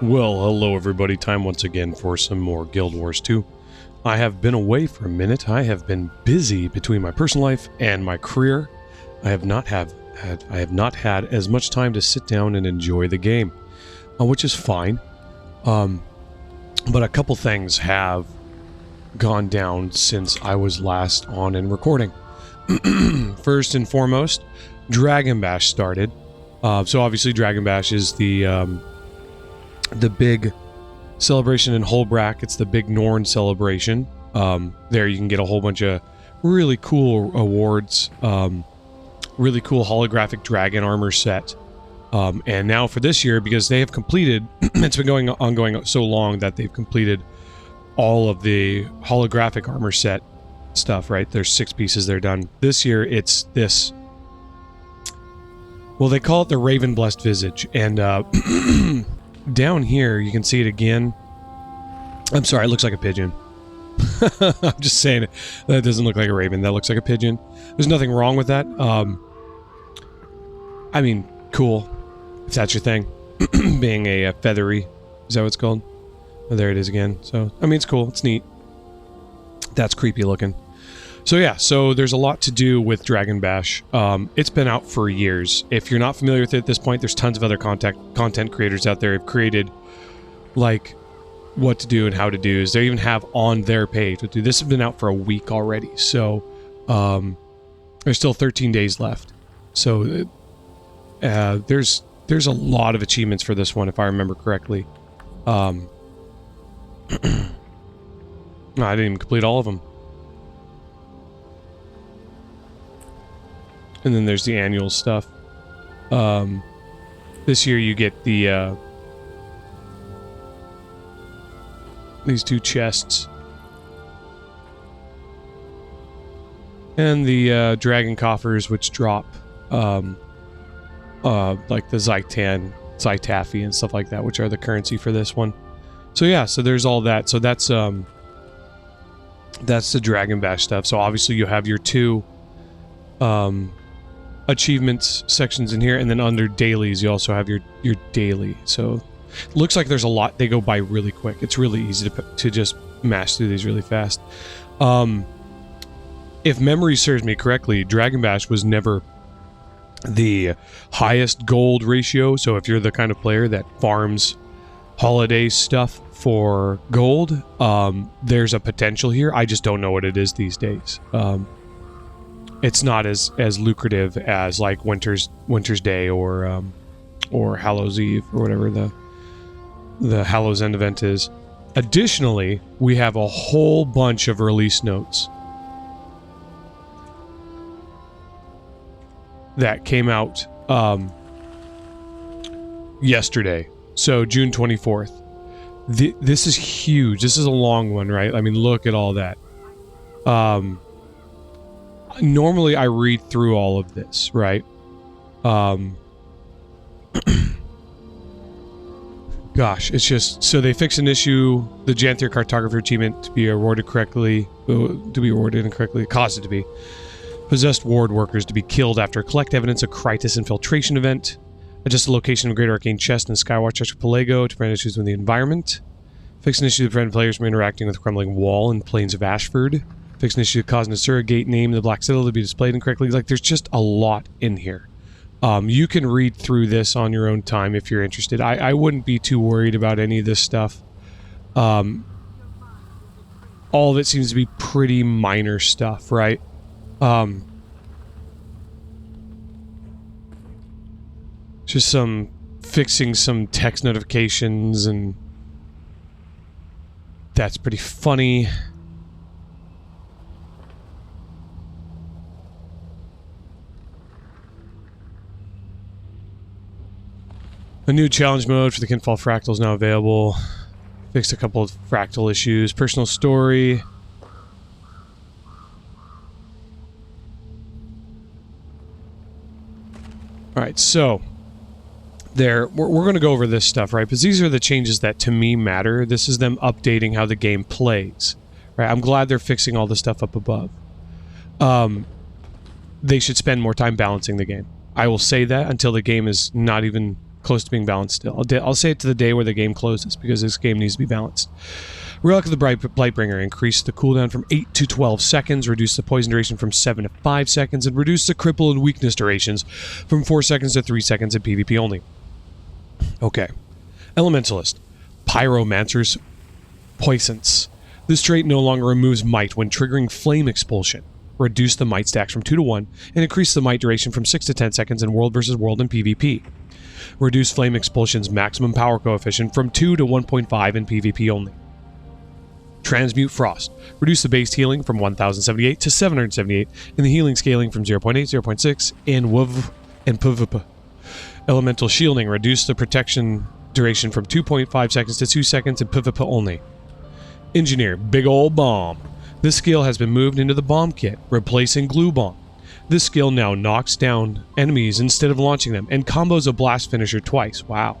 Well, hello everybody, time once again for some more Guild Wars 2. I have been away for a minute. I have been busy between my personal life and my career. I have not had as much time to sit down and enjoy the game, which is fine. But a couple things have gone down since I was last on and recording. First and foremost, Dragon Bash started. So obviously Dragon Bash is the big celebration in Holbrack. It's the big Norn celebration. There you can get a whole bunch of really cool awards, really cool holographic dragon armor set. And now for this year, because they have completed, it's been ongoing so long that they've completed all of the holographic armor set stuff, right? There's 6 pieces they're done. This year it's this, well, they call it the Raven Blessed Visage, and down here, you can see it again. I'm sorry, it looks like a pigeon. I'm just saying it. That doesn't look like a raven. That looks like a pigeon. There's nothing wrong with that. I mean, cool. If that's your thing. Being a feathery. Is that what it's called? Oh, there it is again. So, I mean, it's cool. It's neat. That's creepy looking. So yeah, so there's a lot to do with Dragon Bash. It's been out for years. If you're not familiar with it at this point, there's tons of other content creators out there who've created, like, what to do and how to do. They even have on their page what to do. This has been out for a week already, so there's still 13 days left. So there's a lot of achievements for this one, if I remember correctly. No, I didn't even complete all of them. And then there's the annual stuff. This year you get the these 2 chests. And the dragon coffers, which drop like the Zytaffy and stuff like that, which are the currency for this one. So yeah, so there's all that. So that's the Dragon Bash stuff. So obviously you have your 2 achievements sections in here, and then under dailies you also have your daily. So it looks like there's a lot. They go by really quick. It's really easy to just mash through these really fast. If memory serves me correctly, Dragon Bash was never the highest gold ratio. So if you're the kind of player that farms holiday stuff for gold, there's a potential here. I just don't know what it is these days. It's not as lucrative as like Winter's Day or Hallows Eve or whatever the Hallows End event is. Additionally, we have a whole bunch of release notes that came out yesterday. So June 24th. This is huge. This is a long one, right? I mean, look at all that. Normally I read through all of this, right? Gosh, it's just, so they fix an issue, the Janthier Cartographer achievement to be awarded incorrectly, caused it to be. Possessed ward workers to be killed after collect evidence of Krytus infiltration event. Adjust the location of Great Arcane Chest and Skywatch Archipelago to prevent issues with the environment. Fix an issue to prevent players from interacting with the crumbling wall in Plains of Ashford. Fix an issue causing a surrogate name in the Black Citadel to be displayed incorrectly. Like, there's just a lot in here. You can read through this on your own time if you're interested. I wouldn't be too worried about any of this stuff. All of it seems to be pretty minor stuff, right? Just fixing some text notifications, and that's pretty funny. A new challenge mode for the Kinfall Fractal is now available. Fixed a couple of fractal issues. Personal story. Alright, so we're going to go over this stuff, right? Because these are the changes that to me matter. This is them updating how the game plays. Right? I'm glad they're fixing all the stuff up above. They should spend more time balancing the game. I will say that until the game is not even close to being balanced still. I'll say it to the day where the game closes, because this game needs to be balanced. Relic of the Blightbringer. Increase the cooldown from 8 to 12 seconds. Reduce the poison duration from 7 to 5 seconds. And reduce the cripple and weakness durations from 4 seconds to 3 seconds in PvP only. Okay. Elementalist. Pyromancer's Puissance. This trait no longer removes might when triggering flame expulsion. Reduce the might stacks from 2 to 1, and increase the might duration from 6 to 10 seconds in World vs. World and PvP. Reduce flame expulsion's maximum power coefficient from 2 to 1.5 in PvP only. Transmute Frost. Reduce the base healing from 1078 to 778, and the healing scaling from 0.8, 0.6 in WV and PvP. Elemental Shielding. Reduce the protection duration from 2.5 seconds to 2 seconds in PvP only. Engineer. Big Ol' Bomb. This skill has been moved into the bomb kit, replacing Glue Bomb. This skill now knocks down enemies instead of launching them, and combos a blast finisher twice. Wow.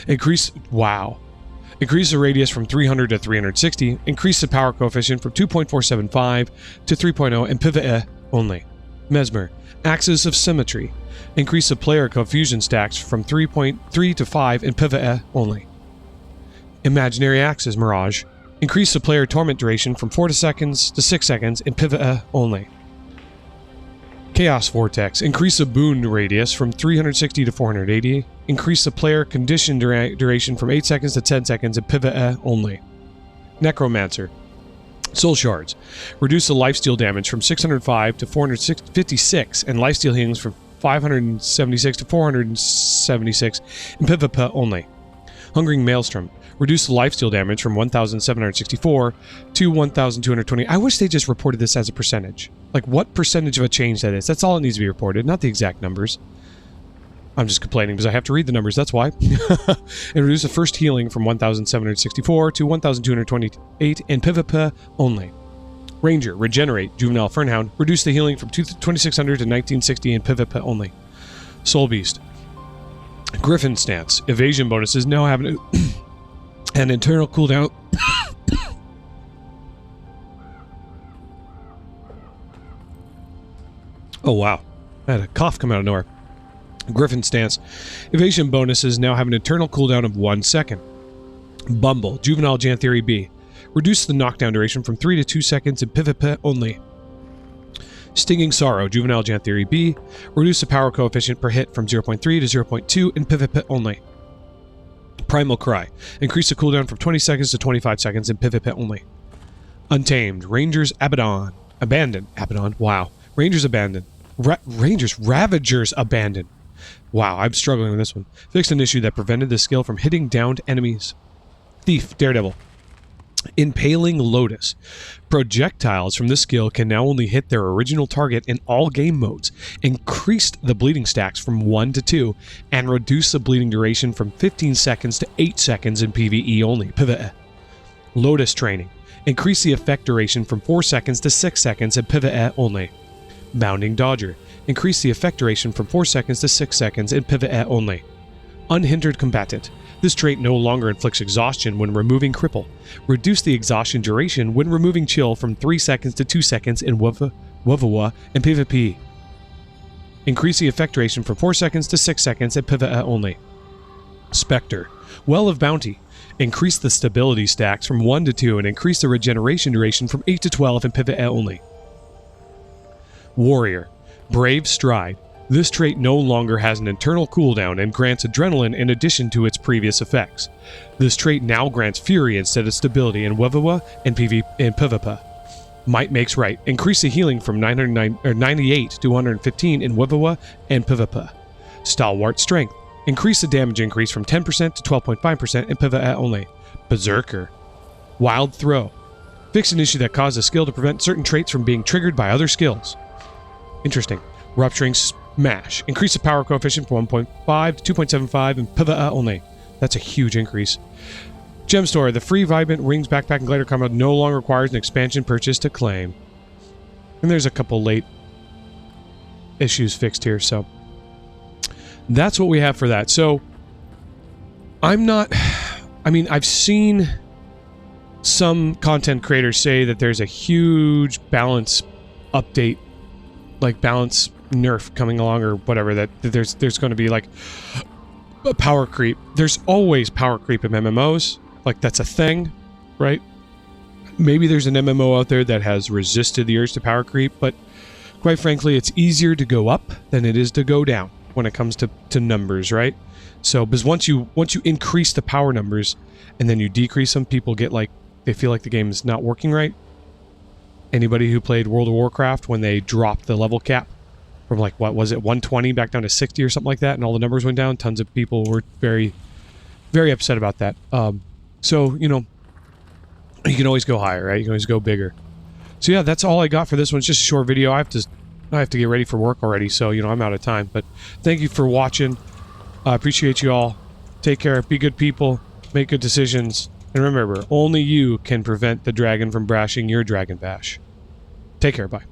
Increase the radius from 300 to 360. Increase the power coefficient from 2.475 to 3.0 in PvE only. Mesmer. Axis of Symmetry. Increase the player confusion stacks from 3.3 to 5 in PvE only. Imaginary Axis Mirage. Increase the player torment duration from 4 seconds to 6 seconds in PvE only. Chaos Vortex. Increase the boon radius from 360 to 480. Increase the player condition duration from 8 seconds to 10 seconds in PvE only. Necromancer. Soul Shards. Reduce the lifesteal damage from 605 to 456, and lifesteal healings from 576 to 476 in PvP only. Hungering Maelstrom. Reduce the lifesteal damage from 1,764 to 1,220. I wish they just reported this as a percentage. Like, what percentage of a change that is. That's all it needs to be reported, not the exact numbers. I'm just complaining because I have to read the numbers, that's why. And reduce the first healing from 1,764 to 1,228 in PvP only. Ranger. Regenerate. Juvenile Fernhound. Reduce the healing from 2,600 to 1960 in PvP only. Soul Beast. Griffin Stance. Evasion bonuses now have an internal cooldown. Oh wow, I had a cough come out of nowhere. Griffin Stance. Evasion bonuses now have an internal cooldown of 1 second. Bumble. Juvenile Jantheory B. Reduce the knockdown duration from 3 to 2 seconds in PvP only. Stinging Sorrow. Juvenile Jantheory B. Reduce the power coefficient per hit from 0.3 to 0.2 in PvP only. Primal Cry. Increase the cooldown from 20 seconds to 25 seconds in PvP only. Untamed. Rangers Abaddon. Abandoned. Abaddon. Wow. Rangers Abandoned. Ravagers Abandoned. Wow, I'm struggling with this one. Fixed an issue that prevented the skill from hitting downed enemies. Thief. Daredevil. Impaling Lotus. Projectiles from this skill can now only hit their original target in all game modes. Increased the bleeding stacks from 1 to 2, and reduced the bleeding duration from 15 seconds to 8 seconds in PvE only. PvE. Lotus Training. Increase the effect duration from 4 seconds to 6 seconds in PvE only. Bounding Dodger. Increase the effect duration from 4 seconds to 6 seconds in PvE only. Unhindered Combatant. This trait no longer inflicts exhaustion when removing Cripple. Reduce the exhaustion duration when removing Chill from 3 seconds to 2 seconds in WoWA and PvP. Increase the effect duration from 4 seconds to 6 seconds in PvE only. Spectre. Well of Bounty. Increase the stability stacks from 1 to 2 and increase the regeneration duration from 8 to 12 in PvE only. Warrior. Brave Stride. This trait no longer has an internal cooldown and grants adrenaline in addition to its previous effects. This trait now grants fury instead of stability in WoWA and PvP. Might makes right. Increase the healing from 98 to 115 in WoWA and PvP. Stalwart Strength. Increase the damage increase from 10% to 12.5% in PvE only. Berserker. Wild Throw. Fix an issue that caused a skill to prevent certain traits from being triggered by other skills. Interesting. Rupturing Smash. Increase the power coefficient from 1.5 to 2.75 in PvE only. That's a huge increase. Gem Store. The free Vibrant Rings Backpack and Glider combo no longer requires an expansion purchase to claim. And there's a couple late issues fixed here, so that's what we have for that. So I'm not... I mean, I've seen some content creators say that there's a huge balance update, like balance nerf coming along or whatever, that there's going to be like power creep. There's always power creep in MMOs. Like, that's a thing, right? Maybe there's an MMO out there that has resisted the urge to power creep, but quite frankly, it's easier to go up than it is to go down when it comes to numbers, right? So, because once you increase the power numbers and then you decrease them, people get like, they feel like the game is not working right. Anybody who played World of Warcraft, when they dropped the level cap from like, what was it, 120 back down to 60 or something like that, and all the numbers went down, tons of people were very, very upset about that. So, you know, you can always go higher, right? You can always go bigger. So yeah, that's all I got for this one. It's just a short video. I have to get ready for work already, so, you know, I'm out of time. But thank you for watching. I appreciate you all. Take care. Be good people. Make good decisions. And remember, only you can prevent the dragon from brashing your Dragon Bash. Take care. Bye.